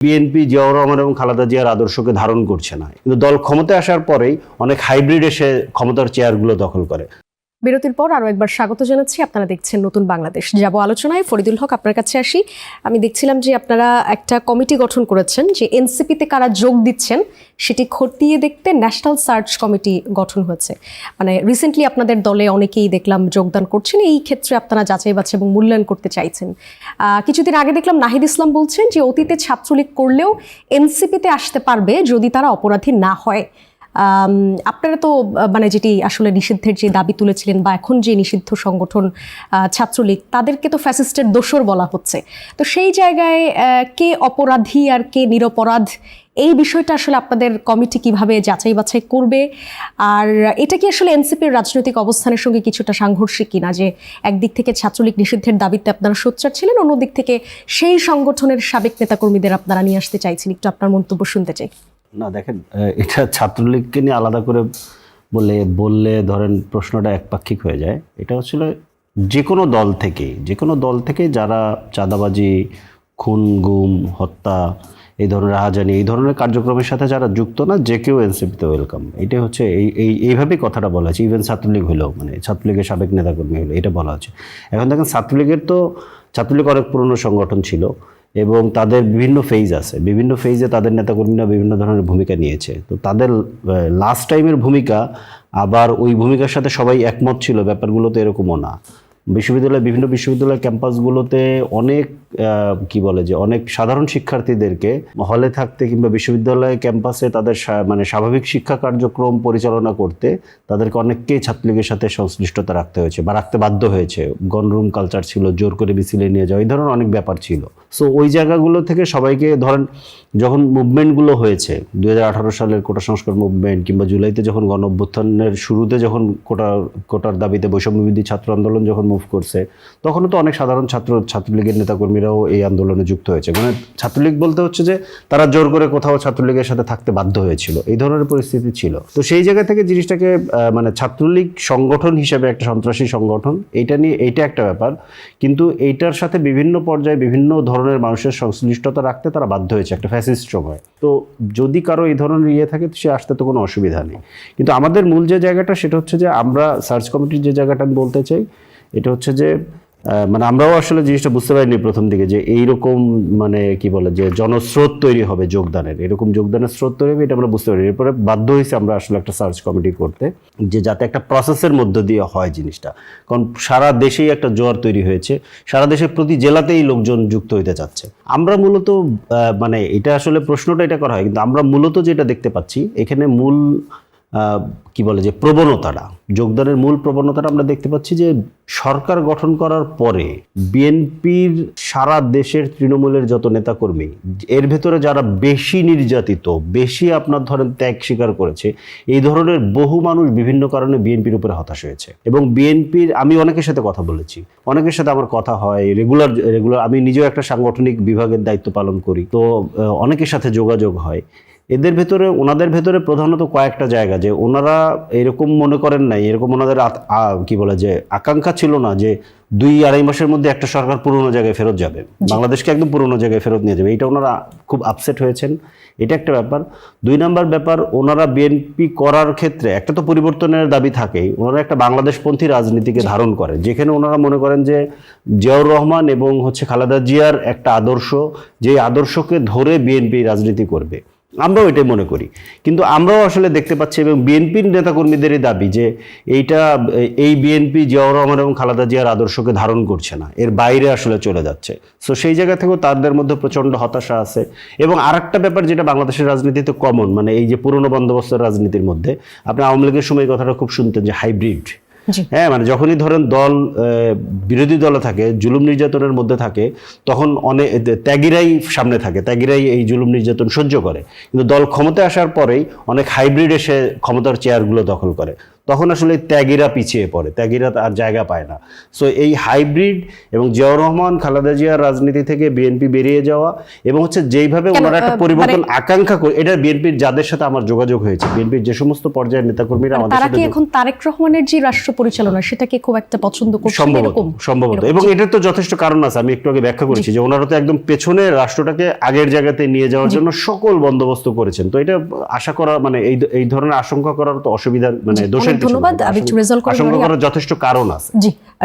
BNP Ziaur Rahman এবং খালেদা জিয়ার আদর্শকে ধারণ করছে না, কিন্তু দল ক্ষমতায় আসার পরেই অনেক হাইব্রিড এসে ক্ষমতার চেয়ারগুলো দখল করে। বিরতির পর আরো একবার স্বাগত জানাচ্ছি। আপনারা দেখছেন নতুন বাংলাদেশ। যাব আলোচনায়। ফরিদুল হক, আপনার কাছে আসি। আমি দেখছিলাম যে আপনারা একটা কমিটি গঠন করেছেন, যে এনসিপিতে কারা যোগ দিচ্ছেন সেটি খতিয়ে দেখতে ন্যাশনাল সার্চ কমিটি গঠন হয়েছে। মানে রিসেন্টলি আপনাদের দলে অনেকেই দেখলাম যোগদান করছেন, এই ক্ষেত্রে আপনারা যাচাই বাছাই এবং মূল্যায়ন করতে চাইছেন। কিছুদিন আগে দেখলাম নাহিদ ইসলাম বলছেন যে অতীতে ছাত্রলীগ করলেও এনসিপিতে আসতে পারবে যদি তারা অপরাধী না হয়। আপনারা তো মানে যেটি আসলে নিষিদ্ধের যে দাবি তুলেছিলেন, বা এখন যে নিষিদ্ধ সংগঠন ছাত্রলীগ, তাদেরকে তো ফ্যাসিস্টের দোসর বলা হচ্ছে। তো সেই জায়গায় কে অপরাধী আর কে নিরপরাধ, এই বিষয়টা আসলে আপনাদের কমিটি কিভাবে যাচাই বাছাই করবে? আর এটা কি আসলে এনসিপির রাজনৈতিক অবস্থানের সঙ্গে কিছুটা সাংঘর্ষিক কিনা, যে একদিক থেকে ছাত্রলীগ নিষিদ্ধের দাবিতে আপনারা সোচ্চার ছিলেন, অন্যদিক থেকে সেই সংগঠনের সাবেক নেতাকর্মীদের আপনারা নিয়ে আসতে চাইছেন? একটু আপনার মন্তব্য শুনতে চাই। না দেখেন, এটা ছাত্রলীগকে নিয়ে আলাদা করে বললে ধরেন প্রশ্নটা একপাক্ষিক হয়ে যায়। এটা আসলে যে কোনো দল থেকে যারা চাঁদাবাজি, খুন, গুম, হত্যা, এই ধরনের রাহাজানি, এই ধরনের কার্যক্রমের সাথে যারা যুক্ত না, যে কেউ এনসিপিতে ওয়েলকাম। এটা হচ্ছে এইভাবেই কথাটা বলা আছে। ইভেন ছাত্রলীগ হলেও, মানে ছাত্রলীগের সাবেক নেতাকর্মী হলো, এটা বলা আছে। এখন দেখেন, ছাত্রলীগ অনেক পুরনো সংগঠন ছিল এবং তাদের বিভিন্ন ফেজ আছে। বিভিন্ন ফেজে তাদের নেতাকর্মীরা বিভিন্ন ধরনের ভূমিকা নিয়েছে। তো তাদের লাস্ট টাইমের ভূমিকা আবার ওই ভূমিকার সাথে সবাই একমত ছিল, ব্যাপারগুলো তো এরকমও না। বিভিন্ন বিশ্ববিদ্যালয় ক্যাম্পাসগুলোতে অনেক অনেক সাধারণ শিক্ষার্থীদেরকে হলে থাকতে কিংবা বিশ্ববিদ্যালয় ক্যাম্পাসে তাদের মানে স্বাভাবিক শিক্ষা কার্যক্রম পরিচালনা করতে তাদেরকে অনেককেই ছাত্রলীগের সাথে সংশ্লিষ্টতা রাখতে হয়েছে বা রাখতে বাধ্য হয়েছে। গনরুম কালচার ছিল, জোর করে মিছিলে নিয়ে যাওয়া, এই ধরনের অনেক ব্যাপার ছিল। সো ওই জায়গাগুলো থেকে সবাইকে ধরেন, যখন মুভমেন্টগুলো হয়েছে 2018 সালের কোটা সংস্কার মুভমেন্ট, কিংবা জুলাইতে যখন গণ অভ্যুত্থানের শুরুতে যখন কোটার দাবিতে বৈষম্যবিরোধী ছাত্র আন্দোলন যখন মুভ করছে, তখনও তো অনেক সাধারণ ছাত্রলীগের নেতাকর্মীরাও এই আন্দোলনে যুক্ত হয়েছে। মানে ছাত্রলীগ বলতে হচ্ছে যে তারা জোর করে কোথাও ছাত্রলীগের সাথে থাকতে বাধ্য হয়েছিল, এই ধরনের পরিস্থিতি ছিল। তো সেই জায়গা থেকে জিনিসটাকে মানে ছাত্রলীগ সংগঠন হিসেবে একটা সন্ত্রাসী সংগঠন, এইটা একটা ব্যাপার। কিন্তু এইটার সাথে বিভিন্ন পর্যায়ে বিভিন্ন ধরনের মানুষের সংশ্লিষ্টতা রাখতে তারা বাধ্য হয়েছে একটা ফ্যাসিস্ট সময়। তো যদি কারো এই ধরনের থাকে, সে আসতে তো কোনো অসুবিধা নেই। কিন্তু আমাদের মূল যে জায়গাটা, সেটা হচ্ছে যে আমরা সার্চ কমিটির যে জায়গাটা আমি বলতে চাই, এটা হচ্ছে যে মানে আমরাও আসলে জিনিসটা বুঝতে পারিনি প্রথম দিকে যে এইরকম যে জনস্রোত তৈরি হবে যোগদানের, এরকম যোগদানের স্রোত তৈরি হবে, এটা আমরা বুঝতে পারি। এরপরে বাধ্য হয়েছে আমরা আসলে একটা সার্চ কমিটি করতে, যে যাতে একটা প্রসেসের মধ্য দিয়ে হয় জিনিসটা। কারণ সারা দেশেই একটা জোয়ার তৈরি হয়েছে, সারা দেশের প্রতি জেলাতেই লোকজন যুক্ত হইতে চাচ্ছে। আমরা মূলত এটা আসলে প্রশ্নটা এটা করা হয়, কিন্তু আমরা মূলত যেটা দেখতে পাচ্ছি এখানে মূল প্রবণতাটা, যোগদানের মূল প্রবণতাটা আমরা দেখতে পাচ্ছি যে সরকার গঠন করার পরে বিএনপির সারা দেশের তৃণমূলের যত নেতাকর্মী, এর ভেতরে যারা বেশি নির্যাতিত, বেশি আপনার ধরেন ত্যাগ স্বীকার করেছে, এই ধরনের বহু মানুষ বিভিন্ন কারণে বিএনপির উপরে হতাশ হয়েছে। এবং বিএনপির, আমি অনেকের সাথে কথা বলেছি, অনেকের সাথে আমার কথা হয় রেগুলার, আমি নিজেও একটা সাংগঠনিক বিভাগের দায়িত্ব পালন করি, তো অনেকের সাথে যোগাযোগ হয়। ওনাদের ভেতরে প্রধানত কয়েকটা জায়গা, যে ওনারা এরকম মনে করেন নাই, এরকম ওনাদের আকাঙ্ক্ষা ছিল না যে 2-2.5 মাসের মধ্যে একটা সরকার পুরোনো জায়গায় ফেরত যাবে, বাংলাদেশকে একদম পুরোনো জায়গায় ফেরত নিয়ে যাবে। এটা ওনারা খুব আপসেট হয়েছেন, এটা একটা ব্যাপার। 2 নম্বর ব্যাপার, ওনারা বিএনপি করার ক্ষেত্রে একটা তো পরিবর্তনের দাবি থাকেই, ওনারা একটা বাংলাদেশপন্থী রাজনীতিকে ধারণ করে, যেখানে ওনারা মনে করেন যে জিয়াউর রহমান এবং খালেদা জিয়ার একটা আদর্শ, যে আদর্শকে ধরে বিএনপি রাজনীতি করবে। আমরাও এটাই মনে করি, কিন্তু আমরাও আসলে দেখতে পাচ্ছি এবং বিএনপির নেতাকর্মীদেরই দাবি যে এই বিএনপি জিয়াউর রহমান এবং খালেদা জিয়ার আদর্শকে ধারণ করছে না, এর বাইরে আসলে চলে যাচ্ছে। সো সেই জায়গা থেকেও তাদের মধ্যে প্রচণ্ড হতাশা আছে। এবং আরেকটা ব্যাপার যেটা বাংলাদেশের রাজনীতিতে কমন, এই যে পুরনো বন্দোবস্তের রাজনীতির মধ্যে আপনি আওয়ামী লীগের সময় কথাটা খুব শুনতেন যে হাইব্রিড। হ্যাঁ, যখনই ধরেন দল বিরোধী দলে থাকে, জুলুম নির্যাতনের মধ্যে থাকে, তখন অনেক ত্যাগীরাই সামনে থাকে, ত্যাগীরাই এই জুলুম নির্যাতন সহ্য করে। কিন্তু দল ক্ষমতায় আসার পরেই অনেক হাইব্রিড এসে ক্ষমতার চেয়ারগুলো দখল করে। তখন আসলে ত্যাগীরা পিছিয়ে পড়ে, ত্যাগীরা আর জায়গা পায় না। সো এই হাইব্রিড এবং জিয়াউর রহমান খালেদা জিয়ার রাজনীতি থেকে বিএনপি বেরিয়ে যাওয়া এবং হচ্ছে যেইভাবে ওনারা একটা পরিবর্তন আকাঙ্ক্ষা করে, এটা বিএনপির যাদের সাথে আমার যোগাযোগ হয়েছে, বিএনপির যে সমস্ত পর্যায়ের নেতাকর্মীরা আমাদের তারা সাথে কি এখন তারেক রহমানের যে রাষ্ট্র পরিচালনা সেটাকে খুব একটা পছন্দ করছে সম্ভবত এবং এটার তো যথেষ্ট কারণ আছে। আমি একটু আগে ব্যাখ্যা করেছি যে ওনারা তো একদম পেছনে রাষ্ট্রটাকে আগের জায়গাতে নিয়ে যাওয়ার জন্য সকল বন্দোবস্ত করেছেন। তো এটা আশা করা মানে এই ধরনের আশঙ্কা করার তো অসুবিধা মানে দোষের কিছু ধন্যবাদ। আমি একটু রেজাল্ট করে আশঙ্কা করার যথেষ্ট কারণ আছে। জি।